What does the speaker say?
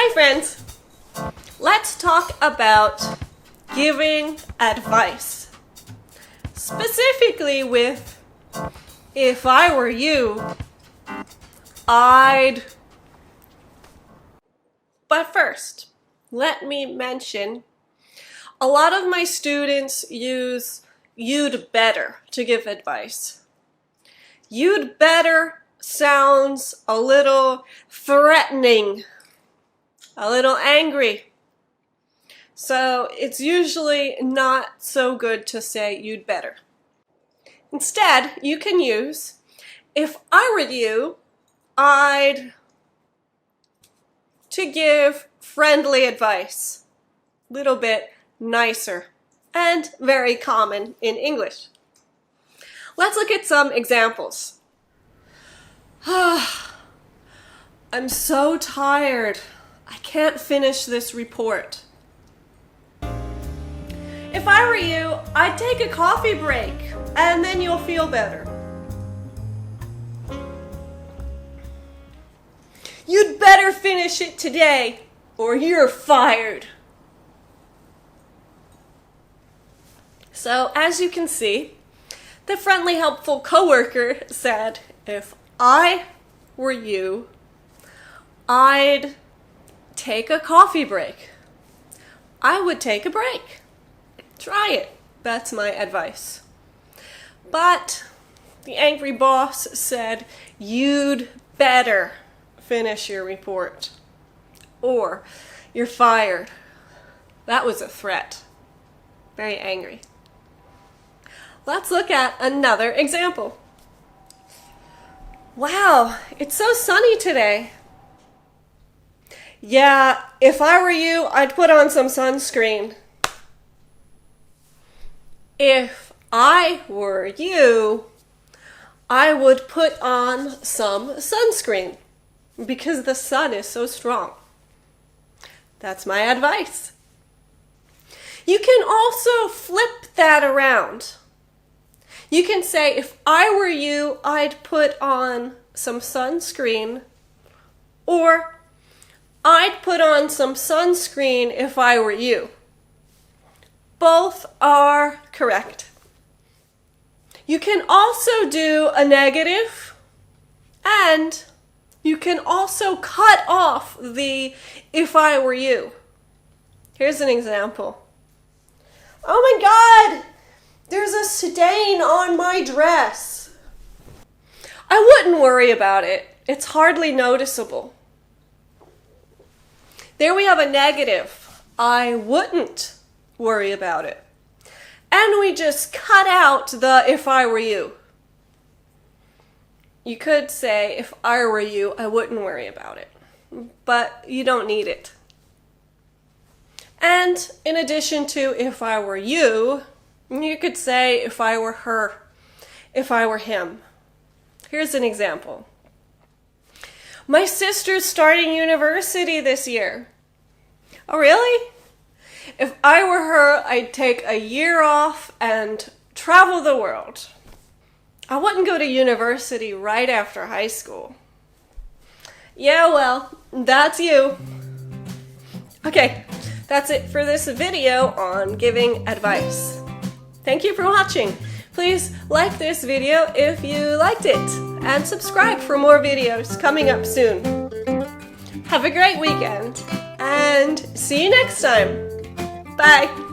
Hi friends! Let's talk about giving advice. Specifically with, if I were you, I'd... But first, let me mention, a lot of my students use you'd better to give advice. You'd better sounds a little threatening, a little angry. So it's usually not so good to say you'd better. Instead, you can use, if I were you, I'd... to give friendly advice. A little bit nicer and very common in English. Let's look at some examples. I'm so tired. I can't finish this report. If I were you, I'd take a coffee break and then you'll feel better. You'd better finish it today or you're fired. So, as you can see, the friendly, helpful coworker said, if I were you, I'd take a coffee break. I would take a break. Try it. That's my advice. But the angry boss said, you'd better finish your report, or you're fired. That was a threat. Very angry. Let's look at another example. Wow, it's so sunny today. Yeah, if I were you, I'd put on some sunscreen. If I were you, I would put on some sunscreen because the sun is so strong. That's my advice. You can also flip that around. You can say, if I were you, I'd put on some sunscreen, or I'd put on some sunscreen if I were you. Both are correct. You can also do a negative, and you can also cut off the if I were you. Here's an example. Oh my God! There's a stain on my dress. I wouldn't worry about it. It's hardly noticeable. There we have a negative. I wouldn't worry about it. And we just cut out the if I were you. You could say, if I were you, I wouldn't worry about it. But you don't need it. And in addition to if I were you, you could say, if I were her, if I were him. Here's an example. My sister's starting university this year. Oh, really? If I were her, I'd take a year off and travel the world. I wouldn't go to university right after high school. Yeah, well, that's you. Okay, that's it for this video on giving advice. Thank you for watching. Please like this video if you liked it, and subscribe for more videos coming up soon. Have a great weekend, and see you next time. Bye.